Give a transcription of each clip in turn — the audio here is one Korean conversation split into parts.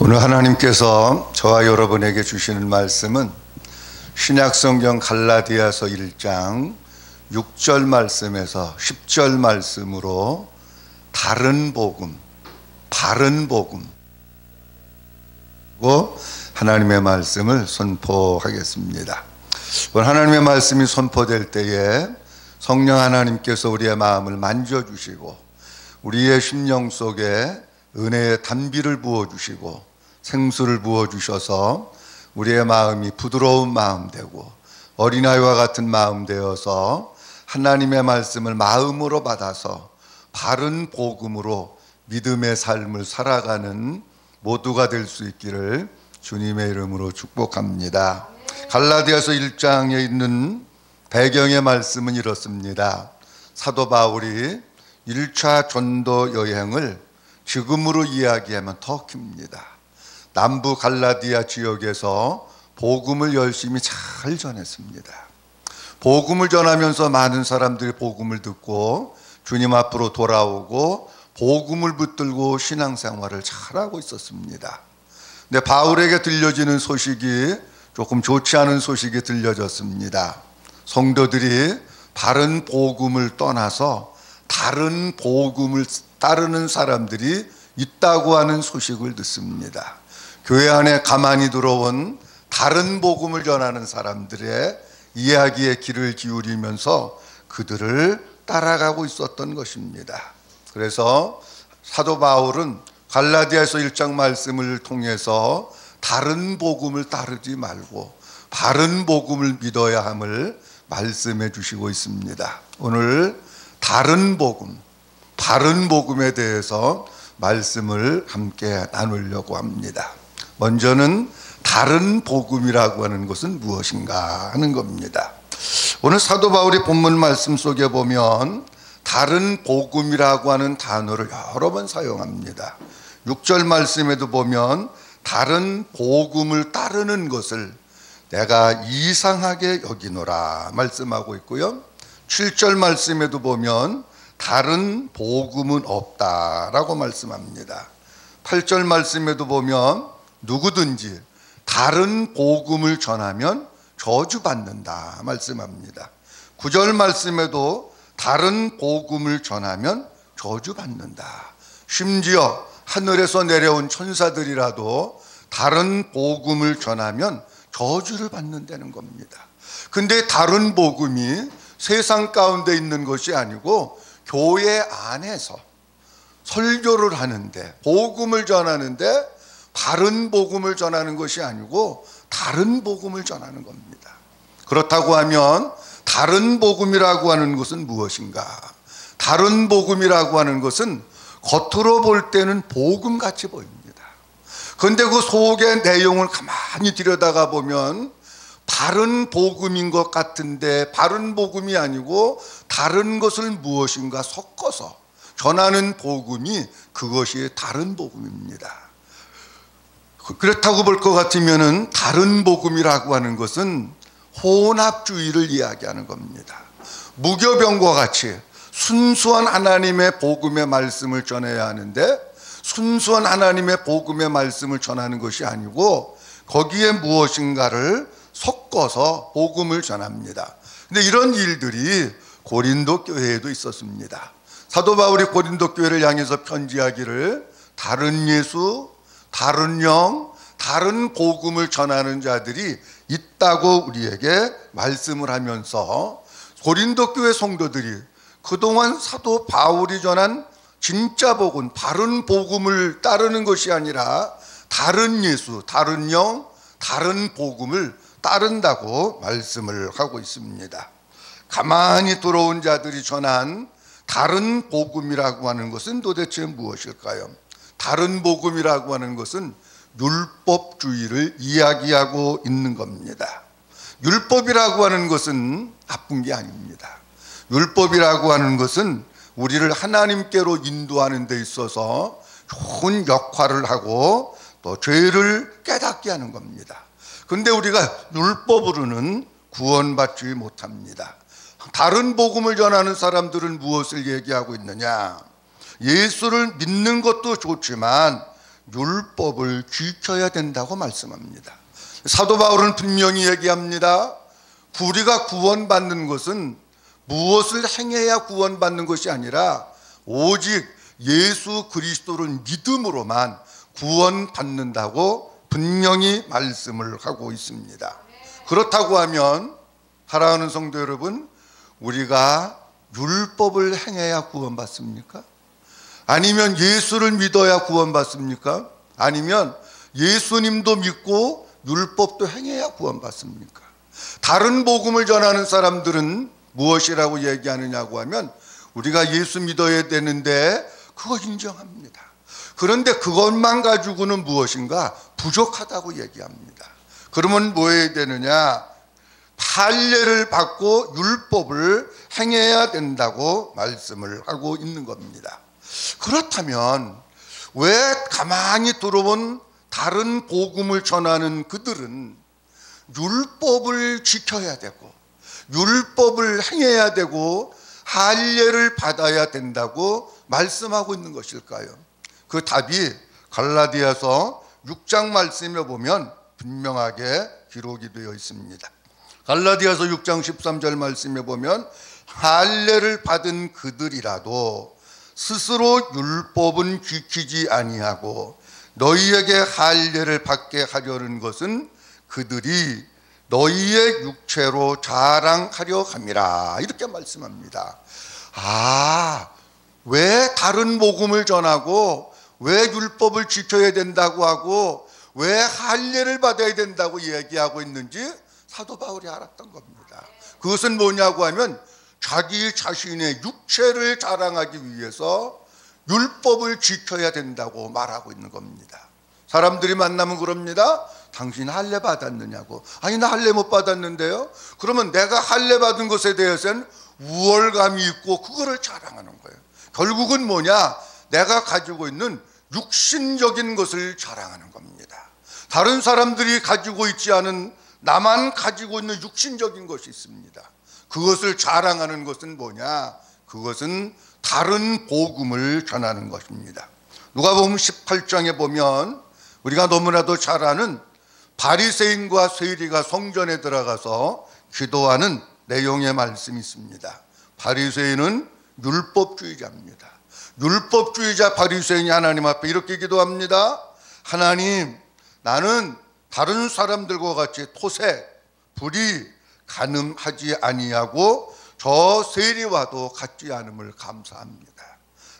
오늘 하나님께서 저와 여러분에게 주시는 말씀은 신약성경 갈라디아서 1장 6절 말씀에서 10절 말씀으로 다른 복음, 바른 복음 하나님의 말씀을 선포하겠습니다. 오늘 하나님의 말씀이 선포될 때에 성령 하나님께서 우리의 마음을 만져주시고 우리의 심령 속에 은혜의 단비를 부어주시고 생수를 부어주셔서 우리의 마음이 부드러운 마음 되고 어린아이와 같은 마음 되어서 하나님의 말씀을 마음으로 받아서 바른 복음으로 믿음의 삶을 살아가는 모두가 될 수 있기를 주님의 이름으로 축복합니다. 갈라디아서 1장에 있는 배경의 말씀은 이렇습니다. 사도 바울이 1차 전도 여행을 지금으로 이야기하면 터키입니다. 남부 갈라디아 지역에서 복음을 열심히 잘 전했습니다. 복음을 전하면서 많은 사람들이 복음을 듣고 주님 앞으로 돌아오고 복음을 붙들고 신앙생활을 잘하고 있었습니다. 근데 바울에게 들려지는 소식이 조금 좋지 않은 소식이 들려졌습니다. 성도들이 바른 복음을 떠나서 다른 복음을 따르는 사람들이 있다고 하는 소식을 듣습니다. 교회 안에 가만히 들어온 다른 복음을 전하는 사람들의 이야기에 귀를 기울이면서 그들을 따라가고 있었던 것입니다. 그래서 사도 바울은 갈라디아서 1장 말씀을 통해서 다른 복음을 따르지 말고 바른 복음을 믿어야 함을 말씀해 주시고 있습니다. 오늘 다른 복음, 바른 복음에 대해서 말씀을 함께 나누려고 합니다. 먼저는 다른 복음이라고 하는 것은 무엇인가 하는 겁니다. 오늘 사도 바울이 본문 말씀 속에 보면 다른 복음이라고 하는 단어를 여러 번 사용합니다. 6절 말씀에도 보면 다른 복음을 따르는 것을 내가 이상하게 여기노라 말씀하고 있고요. 7절 말씀에도 보면 다른 복음은 없다라고 말씀합니다. 8절 말씀에도 보면 누구든지 다른 복음을 전하면 저주받는다 말씀합니다. 9절 말씀에도 다른 복음을 전하면 저주받는다. 심지어 하늘에서 내려온 천사들이라도 다른 복음을 전하면 저주를 받는다는 겁니다. 근데 다른 복음이 세상 가운데 있는 것이 아니고 교회 안에서 설교를 하는데 복음을 전하는데 바른 복음을 전하는 것이 아니고 다른 복음을 전하는 겁니다. 그렇다고 하면 다른 복음이라고 하는 것은 무엇인가? 다른 복음이라고 하는 것은 겉으로 볼 때는 복음같이 보입니다. 그런데 그 속의 내용을 가만히 들여다가 보면 바른 복음인 것 같은데 바른 복음이 아니고 다른 것을 무엇인가 섞어서 전하는 복음이 그것이 다른 복음입니다. 그렇다고 볼 것 같으면 다른 복음이라고 하는 것은 혼합주의를 이야기하는 겁니다. 무교병과 같이 순수한 하나님의 복음의 말씀을 전해야 하는데 순수한 하나님의 복음의 말씀을 전하는 것이 아니고 거기에 무엇인가를 섞어서 복음을 전합니다. 근데 이런 일들이 고린도 교회에도 있었습니다. 사도 바울이 고린도 교회를 향해서 편지하기를 다른 예수, 다른 영, 다른 복음을 전하는 자들이 있다고 우리에게 말씀을 하면서 고린도 교회 성도들이 그동안 사도 바울이 전한 진짜 복음, 바른 복음을 따르는 것이 아니라 다른 예수, 다른 영, 다른 복음을 따른다고 말씀을 하고 있습니다. 가만히 들어온 자들이 전한 다른 복음이라고 하는 것은 도대체 무엇일까요? 다른 복음이라고 하는 것은 율법주의를 이야기하고 있는 겁니다. 율법이라고 하는 것은 나쁜 게 아닙니다. 율법이라고 하는 것은 우리를 하나님께로 인도하는 데 있어서 좋은 역할을 하고 또 죄를 깨닫게 하는 겁니다. 그런데 우리가 율법으로는 구원받지 못합니다. 다른 복음을 전하는 사람들은 무엇을 얘기하고 있느냐? 예수를 믿는 것도 좋지만 율법을 지켜야 된다고 말씀합니다. 사도 바울은 분명히 얘기합니다. 우리가 구원받는 것은 무엇을 행해야 구원받는 것이 아니라 오직 예수 그리스도를 믿음으로만 구원받는다고 분명히 말씀을 하고 있습니다. 그렇다고 하면 사랑하는 성도 여러분, 우리가 율법을 행해야 구원받습니까? 아니면 예수를 믿어야 구원받습니까? 아니면 예수님도 믿고 율법도 행해야 구원받습니까? 다른 복음을 전하는 사람들은 무엇이라고 얘기하느냐고 하면 우리가 예수 믿어야 되는데 그거 인정합니다. 그런데 그것만 가지고는 무엇인가 부족하다고 얘기합니다. 그러면 뭐 해야 되느냐? 할례를 받고 율법을 행해야 된다고 말씀을 하고 있는 겁니다. 그렇다면 왜 가만히 들어본 다른 복음을 전하는 그들은 율법을 지켜야 되고 율법을 행해야 되고 할례를 받아야 된다고 말씀하고 있는 것일까요? 그 답이 갈라디아서 6장 말씀에 보면 분명하게 기록이 되어 있습니다. 갈라디아서 6장 13절 말씀에 보면 할례를 받은 그들이라도 스스로 율법은 지키지 아니하고 너희에게 할례를 받게 하려는 것은 그들이 너희의 육체로 자랑하려 함이라, 이렇게 말씀합니다. 왜 다른 복음을 전하고 왜 율법을 지켜야 된다고 하고 왜 할례를 받아야 된다고 얘기하고 있는지 사도 바울이 알았던 겁니다. 그것은 뭐냐고 하면 자기 자신의 육체를 자랑하기 위해서 율법을 지켜야 된다고 말하고 있는 겁니다. 사람들이 만나면 그럽니다. 당신 할례 받았느냐고. 아니, 나 할례 못 받았는데요. 그러면 내가 할례 받은 것에 대해서는 우월감이 있고 그거를 자랑하는 거예요. 결국은 뭐냐? 내가 가지고 있는 육신적인 것을 자랑하는 겁니다. 다른 사람들이 가지고 있지 않은 나만 가지고 있는 육신적인 것이 있습니다. 그것을 자랑하는 것은 뭐냐? 그것은 다른 복음을 전하는 것입니다. 누가복음 18장에 보면 우리가 너무나도 잘 아는 바리새인과 세리가 성전에 들어가서 기도하는 내용의 말씀이 있습니다. 바리새인은 율법주의자입니다. 율법주의자 바리새인이 하나님 앞에 이렇게 기도합니다. 하나님, 나는 다른 사람들과 같이 토색, 불의, 간음하지 아니하고 저 세리와도 같지 않음을 감사합니다.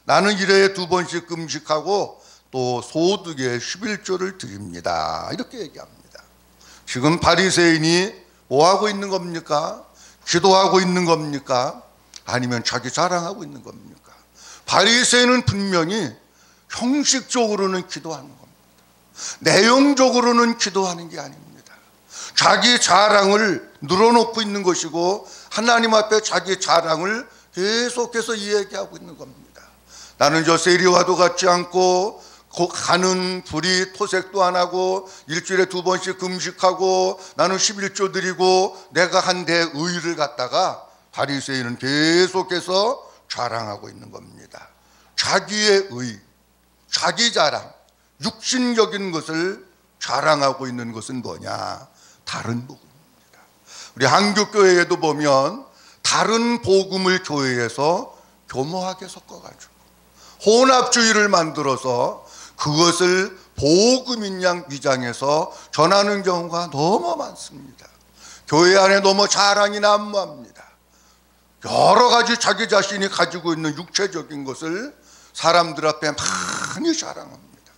나는 일회에 2번씩 금식하고 또 소득의 11조를 드립니다. 이렇게 얘기합니다. 지금 바리새인이 뭐하고 있는 겁니까? 기도하고 있는 겁니까? 아니면 자기 자랑하고 있는 겁니까? 바리새인은 분명히 형식적으로는 기도하는 겁니다. 내용적으로는 기도하는 게 아닙니다. 자기 자랑을 늘어놓고 있는 것이고 하나님 앞에 자기 자랑을 계속해서 이야기하고 있는 겁니다. 나는 저 세리와도 같지 않고 가는 불이 토색도 안 하고 일주일에 2번씩 금식하고 나는 11조 드리고 내가 한 대 의를 갖다가 바리새인은 계속해서 자랑하고 있는 겁니다. 자기의 의, 자기 자랑, 육신적인 것을 자랑하고 있는 것은 뭐냐? 다른 복음입니다. 우리 한국교회에도 보면 다른 복음을 교회에서 교모하게 섞어가지고 혼합주의를 만들어서 그것을 복음인 양 위장해서 전하는 경우가 너무 많습니다. 교회 안에 너무 자랑이 난무합니다. 여러 가지 자기 자신이 가지고 있는 육체적인 것을 사람들 앞에 많이 자랑합니다.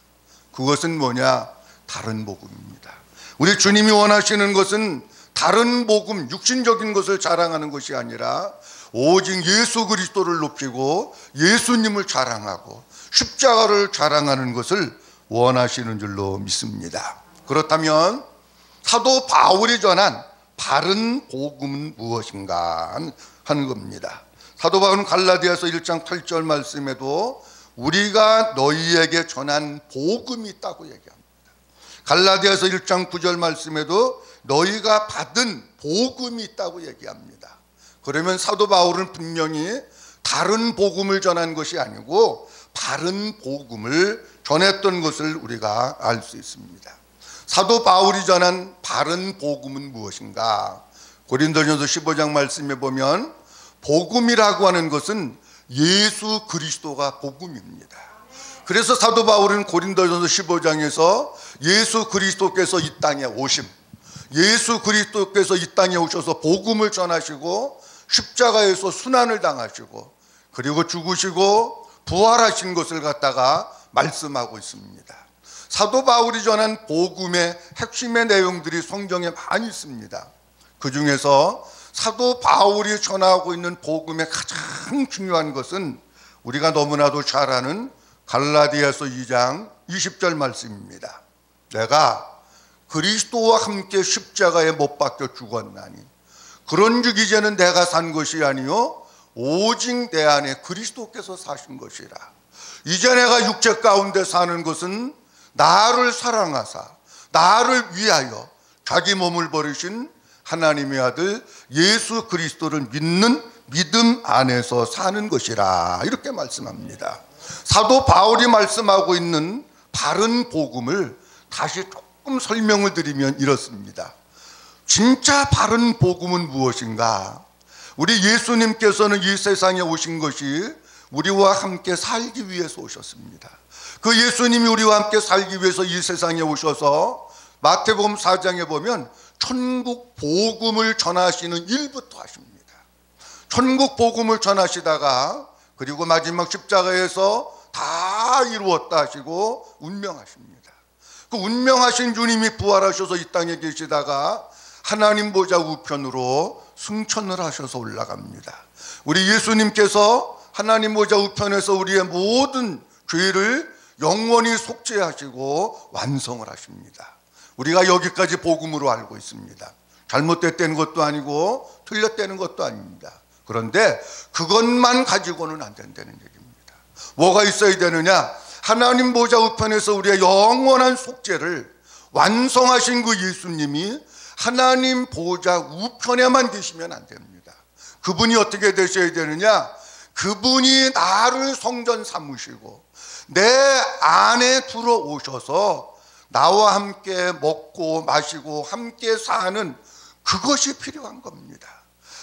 그것은 뭐냐? 다른 복음입니다. 우리 주님이 원하시는 것은 다른 복음, 육신적인 것을 자랑하는 것이 아니라 오직 예수 그리스도를 높이고 예수님을 자랑하고 십자가를 자랑하는 것을 원하시는 줄로 믿습니다. 그렇다면 사도 바울이 전한 바른 복음은 무엇인가 하는 겁니다. 사도 바울은 갈라디아서 1장 8절 말씀에도 우리가 너희에게 전한 복음이 있다고 얘기합니다. 갈라디아서 1장 9절 말씀에도 너희가 받은 복음이 있다고 얘기합니다. 그러면 사도 바울은 분명히 다른 복음을 전한 것이 아니고 바른 복음을 전했던 것을 우리가 알 수 있습니다. 사도 바울이 전한 바른 복음은 무엇인가? 고린도전서 15장 말씀에 보면 복음이라고 하는 것은 예수 그리스도가 복음입니다. 그래서 사도 바울은 고린도전서 15장에서 예수 그리스도께서 이 땅에 오심, 예수 그리스도께서 이 땅에 오셔서 복음을 전하시고 십자가에서 순환을 당하시고 그리고 죽으시고 부활하신 것을 갖다가 말씀하고 있습니다. 사도 바울이 전한 복음의 핵심의 내용들이 성경에 많이 있습니다. 그 중에서 사도 바울이 전하고 있는 복음의 가장 중요한 것은 우리가 너무나도 잘 아는 갈라디아서 2장 20절 말씀입니다. 내가 그리스도와 함께 십자가에 못 박혀 죽었나니 그런즉 이제는 내가 산 것이 아니요 오직 내 안에 그리스도께서 사신 것이라. 이제 내가 육체 가운데 사는 것은 나를 사랑하사 나를 위하여 자기 몸을 버리신 하나님의 아들 예수 그리스도를 믿는 믿음 안에서 사는 것이라. 이렇게 말씀합니다. 사도 바울이 말씀하고 있는 바른 복음을 다시 조금 설명을 드리면 이렇습니다. 진짜 바른 복음은 무엇인가? 우리 예수님께서는 이 세상에 오신 것이 우리와 함께 살기 위해서 오셨습니다. 그 예수님이 우리와 함께 살기 위해서 이 세상에 오셔서 마태복음 4장에 보면 천국 복음을 전하시는 일부터 하십니다. 천국 복음을 전하시다가 그리고 마지막 십자가에서 다 이루었다 하시고 운명하십니다. 그 운명하신 주님이 부활하셔서 이 땅에 계시다가 하나님 보좌 우편으로 승천을 하셔서 올라갑니다. 우리 예수님께서 하나님 보좌 우편에서 우리의 모든 죄를 영원히 속죄하시고 완성을 하십니다. 우리가 여기까지 복음으로 알고 있습니다. 잘못됐다는 것도 아니고 틀렸다는 것도 아닙니다. 그런데 그것만 가지고는 안 된다는 얘기입니다. 뭐가 있어야 되느냐? 하나님 보좌 우편에서 우리의 영원한 속죄를 완성하신 그 예수님이 하나님 보좌 우편에만 계시면 안 됩니다. 그분이 어떻게 되셔야 되느냐? 그분이 나를 성전 삼으시고 내 안에 들어오셔서 나와 함께 먹고 마시고 함께 사는 그것이 필요한 겁니다.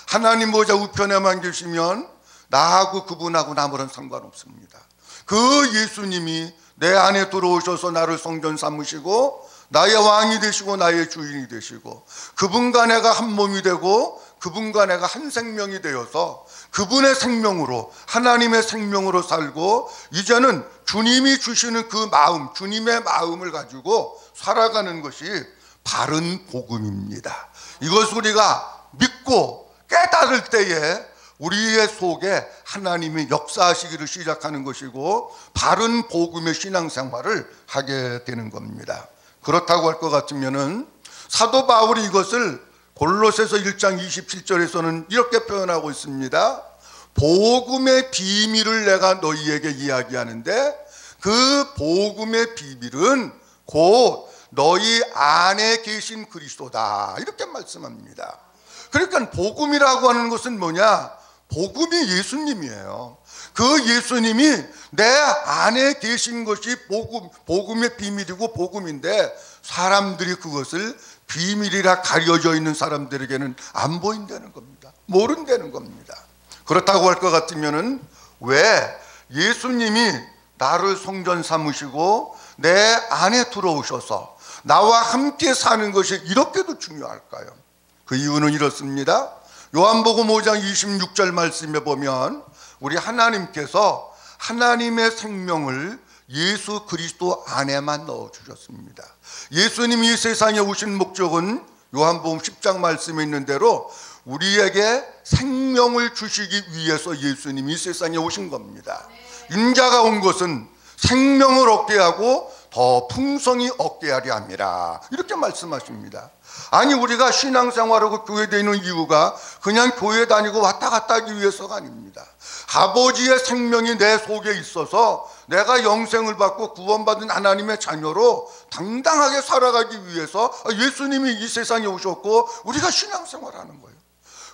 하나님 보좌 우편에만 계시면 나하고 그분하고 아무런 상관없습니다. 그 예수님이 내 안에 들어오셔서 나를 성전 삼으시고 나의 왕이 되시고 나의 주인이 되시고 그분과 내가 한 몸이 되고 그분과 내가 한 생명이 되어서 그분의 생명으로 하나님의 생명으로 살고 이제는 주님이 주시는 그 마음, 주님의 마음을 가지고 살아가는 것이 바른 복음입니다. 이것을 우리가 믿고 깨달을 때에 우리의 속에 하나님이 역사하시기를 시작하는 것이고 바른 복음의 신앙생활을 하게 되는 겁니다. 그렇다고 할 것 같으면은 사도 바울이 이것을 골로새서 1장 27절에서는 이렇게 표현하고 있습니다. 복음의 비밀을 내가 너희에게 이야기하는데 그 복음의 비밀은 곧 너희 안에 계신 그리스도다. 이렇게 말씀합니다. 그러니까 복음이라고 하는 것은 뭐냐? 복음이 예수님이에요. 그 예수님이 내 안에 계신 것이 복음의 비밀이고 복음인데 사람들이 그것을 비밀이라 가려져 있는 사람들에게는 안 보인다는 겁니다. 모른다는 겁니다. 그렇다고 할 것 같으면은 왜 예수님이 나를 성전 삼으시고 내 안에 들어오셔서 나와 함께 사는 것이 이렇게도 중요할까요? 그 이유는 이렇습니다. 요한복음 5장 26절 말씀에 보면 우리 하나님께서 하나님의 생명을 예수 그리스도 안에만 넣어주셨습니다. 예수님이 이 세상에 오신 목적은 요한복음 10장 말씀에 있는 대로 우리에게 생명을 주시기 위해서 예수님이 이 세상에 오신 겁니다. 인자가 온 것은 생명을 얻게 하고 더 풍성히 얻게 하려 함이라. 이렇게 말씀하십니다. 아니 우리가 신앙생활하고 교회 다니는 이유가 그냥 교회 다니고 왔다 갔다 하기 위해서가 아닙니다. 아버지의 생명이 내 속에 있어서 내가 영생을 받고 구원받은 하나님의 자녀로 당당하게 살아가기 위해서 예수님이 이 세상에 오셨고 우리가 신앙생활하는 거예요.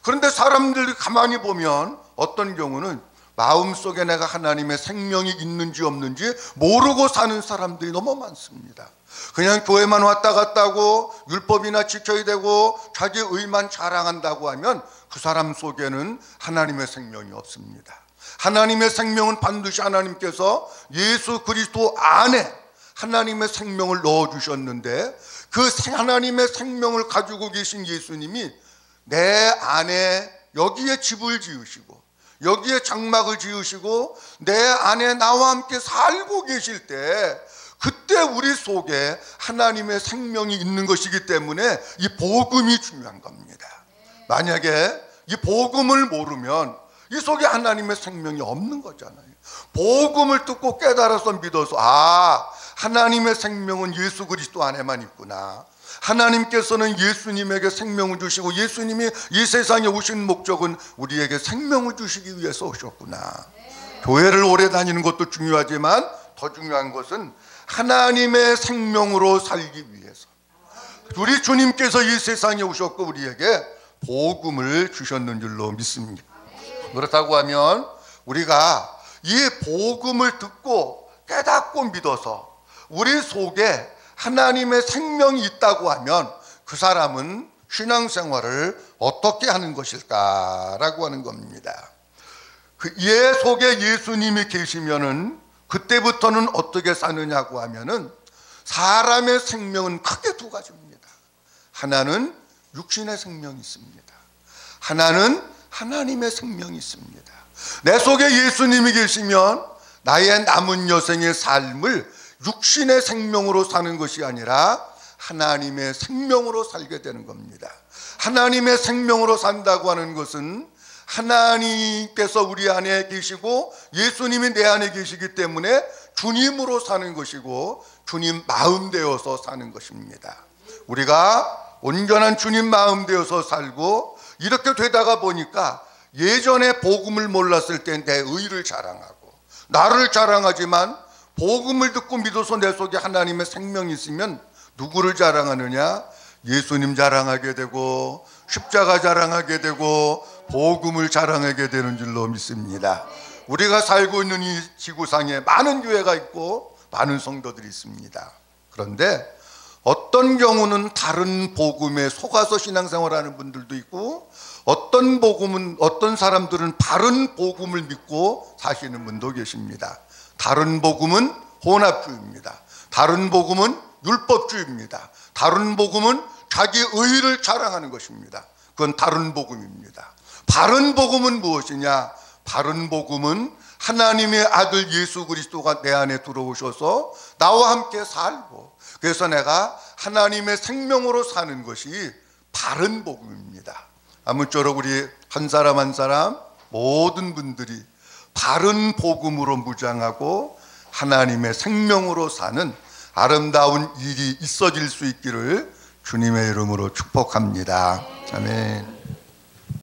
그런데 사람들이 가만히 보면 어떤 경우는 마음속에 내가 하나님의 생명이 있는지 없는지 모르고 사는 사람들이 너무 많습니다. 그냥 교회만 왔다 갔다 하고 율법이나 지켜야 되고 자기 의만 자랑한다고 하면 그 사람 속에는 하나님의 생명이 없습니다. 하나님의 생명은 반드시 하나님께서 예수 그리스도 안에 하나님의 생명을 넣어주셨는데, 그 하나님의 생명을 가지고 계신 예수님이 내 안에 여기에 집을 지으시고 여기에 장막을 지으시고 내 안에 나와 함께 살고 계실 때, 그때 우리 속에 하나님의 생명이 있는 것이기 때문에 이 복음이 중요한 겁니다. 만약에 이 복음을 모르면 이 속에 하나님의 생명이 없는 거잖아요. 복음을 듣고 깨달아서 믿어서 하나님의 생명은 예수 그리스도 안에만 있구나. 하나님께서는 예수님에게 생명을 주시고 예수님이 이 세상에 오신 목적은 우리에게 생명을 주시기 위해서 오셨구나. 교회를 오래 다니는 것도 중요하지만 더 중요한 것은 하나님의 생명으로 살기 위해서 우리 주님께서 이 세상에 오셨고 우리에게 복음을 주셨는 줄로 믿습니다. 그렇다고 하면 우리가 이 복음을 듣고 깨닫고 믿어서 우리 속에 하나님의 생명이 있다고 하면 그 사람은 신앙생활을 어떻게 하는 것일까라고 하는 겁니다. 얘 속에 예수님이 계시면은 그때부터는 어떻게 사느냐고 하면은 사람의 생명은 크게 두 가지입니다. 하나는 육신의 생명이 있습니다. 하나는 하나님의 생명이 있습니다. 내 속에 예수님이 계시면 나의 남은 여생의 삶을 육신의 생명으로 사는 것이 아니라 하나님의 생명으로 살게 되는 겁니다. 하나님의 생명으로 산다고 하는 것은 하나님께서 우리 안에 계시고 예수님이 내 안에 계시기 때문에 주님으로 사는 것이고 주님 마음 되어서 사는 것입니다. 우리가 온전한 주님 마음 되어서 살고 이렇게 되다가 보니까 예전에 복음을 몰랐을 때 내 의를 자랑하고 나를 자랑하지만 복음을 듣고 믿어서 내 속에 하나님의 생명이 있으면 누구를 자랑하느냐? 예수님 자랑하게 되고 십자가 자랑하게 되고 복음을 자랑하게 되는 줄로 믿습니다. 우리가 살고 있는 이 지구상에 많은 교회가 있고 많은 성도들이 있습니다. 그런데 어떤 경우는 다른 복음에 속아서 신앙생활하는 분들도 있고 어떤 사람들은 다른 복음을 믿고 사시는 분도 계십니다. 다른 복음은 혼합주의입니다. 다른 복음은 율법주의입니다. 다른 복음은 자기 의를 자랑하는 것입니다. 그건 다른 복음입니다. 바른 복음은 무엇이냐? 바른 복음은 하나님의 아들 예수 그리스도가 내 안에 들어오셔서 나와 함께 살고 그래서 내가 하나님의 생명으로 사는 것이 바른 복음입니다. 아무쪼록 우리 한 사람 한 사람 모든 분들이 바른 복음으로 무장하고 하나님의 생명으로 사는 아름다운 일이 있어질 수 있기를 주님의 이름으로 축복합니다. 아멘.